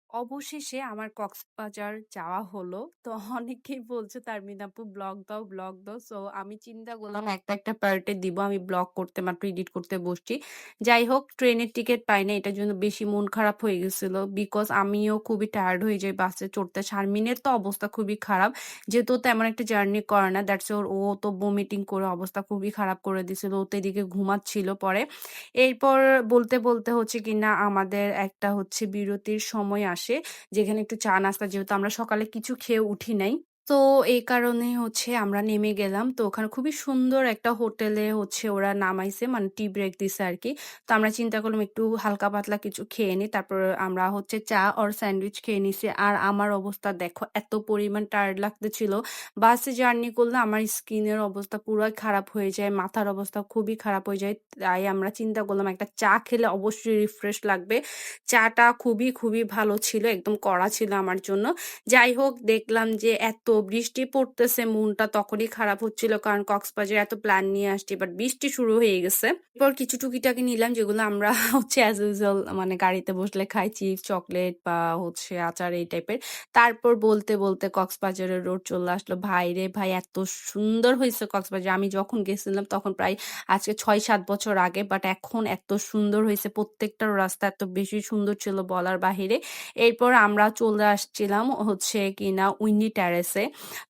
অবশেষে আমার কক্সবাজার যাওয়া হলো। তো অনেকেই বলছে, "তারমিন আপু ব্লগ দাও, ব্লগ দাও।" সো আমি চিন্তা করলাম একটা পার্টে দিব। আমি ব্লগ করতে মাত্র এডিট করতে বসছি। যাই হোক ট্রেনের টিকেট পাই নাই। এটার জন্য বেশি মন খারাপ হয়ে গেছিল। বিকজ আমিও খুবই টায়ার্ড হয়ে যাই বাসে চড়তে। শারমিনের তো অবস্থা খুবই খারাপ। যেহেতু ও তেমন একটা জার্নি করে না। দ্যাটস ও তো ভমিটিং করে অবস্থা খুবই খারাপ করে দিছিল। ও তো এদিকে ঘুমাচ্ছিল পরে। এরপর বলতে হচ্ছে কিনা আমাদের একটা হচ্ছে বিরতির সময় আসে, যেখানে একটু চা নাস্তা যেহেতু আমরা সকালে কিছু খেয়ে উঠি নাই। তো এই কারণে হচ্ছে আমরা নেমে গেলাম। তো ওখানে খুবই সুন্দর একটা হোটেলে হচ্ছে ওরা নামাইছে মানে টি ব্রেক দিছে আরকি। তো আমরা চিন্তা করলাম একটু হালকা পাতলা কিছু খেয়ে নিই। তারপর আমরা হচ্ছে চা অর স্যান্ডউইচ খেয়ে নিছি। আর আমার অবস্থা দেখো এত পরিমাণ টায়ার্ড লাগতেছিল। বাসে জার্নি করলে আমার স্কিনের অবস্থা পুরাই খারাপ হয়ে যায়। মাথার অবস্থা খুবই খারাপ হয়ে যায়। তাই আমরা চিন্তা করলাম একটা চা খেলে অবশ্যই রিফ্রেশ লাগবে। চাটা খুবই ভালো ছিল। একদম কড়া ছিল আমার জন্য। যাই হোক দেখলাম যে এত বৃষ্টি পড়তেছে মনটা তখনই খারাপ হচ্ছিল। কারণ কক্সবাজারে এত প্ল্যান নিয়ে আসছি। বাট বৃষ্টি শুরু হয়ে গেছে। এরপর কিছু টুকিটাকি নিলাম যেগুলো আমরা হচ্ছে অ্যাজ ইউজুয়াল মানে গাড়িতে বসলে খাই চিপস, চকলেট বা হচ্ছে আচার এই টাইপের। তারপর বলতে কক্সবাজারের রোড চলে আসলো। ভাইরে ভাই এত সুন্দর হইছে কক্সবাজার। আমি যখন গেছিলাম তখন প্রায় আজকে ৬-৭ বছর আগে। বাট এখন এত সুন্দর হইছে। প্রত্যেকটা রাস্তা এত বেশি সুন্দর ছিল বলার বাহিরে। এরপর আমরা চলে আসছিলাম হচ্ছে কিনা উইন্ডি টেরেসে।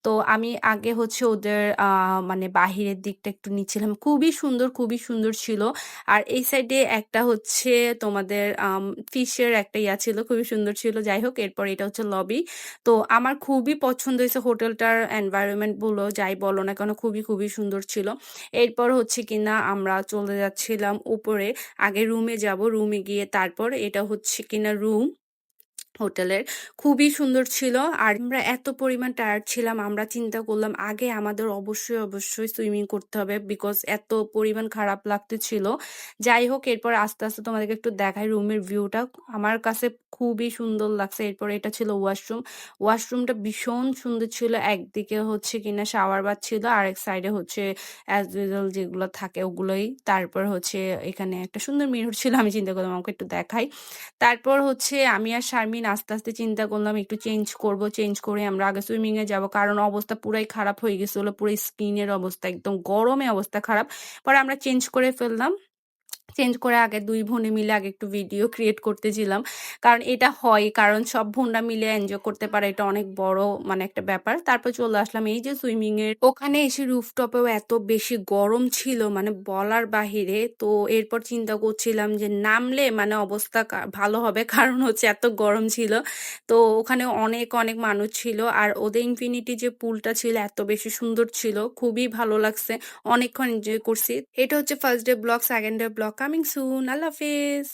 তো আমি আগে হচ্ছে ওদের মানে বাহিরের দিকটা একটু নিচ্ছিলাম। খুবই সুন্দর ছিল। আর এই সাইডে একটা হচ্ছে তোমাদের ফিশের একটা ইয়া ছিল। খুবই সুন্দর ছিল। যাই হোক এরপর এটা হচ্ছে লবি। তো আমার খুবই পছন্দ হয়েছে হোটেলটার এনভায়রনমেন্ট বলো যাই বলো না কেন খুবই সুন্দর ছিল। এরপর হচ্ছে কিনা আমরা চলে যাচ্ছিলাম উপরে। আগে রুমে যাব। রুমে গিয়ে তারপর এটা হচ্ছে কিনা রুম হোটেলের। খুবই সুন্দর ছিল। আর আমরা এত পরিমাণ টায়ার্ড ছিলাম আমরা চিন্তা করলাম আগে আমাদের অবশ্যই সুইমিং করতে হবে। বিকজ এত পরিমাণ খারাপ লাগতেছিল। যাই হোক এরপর আস্তে তোমাদেরকে একটু দেখাই রুমের ভিউটা। আমার কাছে খুবই সুন্দর লাগছে। এরপর এটা ছিল ওয়াশরুম। ওয়াশরুমটা ভীষণ সুন্দর ছিল। একদিকে হচ্ছে কিনা শাওয়ার বাথ ছিল, আরেক সাইডে হচ্ছে অ্যাজ ইউজুয়াল যেগুলো থাকে ওগুলোই। তারপর হচ্ছে এখানে একটা সুন্দর মিরর ছিল। আমি চিন্তা করলাম আমাকে একটু দেখাই। তারপর হচ্ছে আমি আর শারমিন আস্তে চিন্তা করলাম একটু চেঞ্জ করব। চেঞ্জ করে আমরা আগে সুইমিং এ যাব। কারণ অবস্থা পুরাই খারাপ হয়ে গেছিল। পুরো স্কিনের অবস্থা একদম গরমে অবস্থা খারাপ। পরে আমরা চেঞ্জ করে ফেললাম। চেঞ্জ করে আগে ২ বোনে মিলে আগে একটু ভিডিও ক্রিয়েট করতেছিলাম। কারণ এটা হয়। কারণ সব বোনরা মিলে এনজয় করতে পারে। এটা অনেক বড় মানে একটা ব্যাপার। তারপর চলে আসলাম এই যে সুইমিং এর ওখানে এসে রুফটপেও এত বেশি গরম ছিল মানে বলার বাহিরে। তো এরপর চিন্তা করছিলাম যে নামলে মানে অবস্থা ভালো হবে। কারণ হচ্ছে এত গরম ছিল। তো ওখানে অনেক মানুষ ছিল। আর ওদের ইনফিনিটি যে পুলটা ছিল এত বেশি সুন্দর ছিল। খুবই ভালো লাগছে। অনেকক্ষণ এনজয় করছি। এটা হচ্ছে first day blog, second day blog coming soon. আল্লাহ হাফেজ।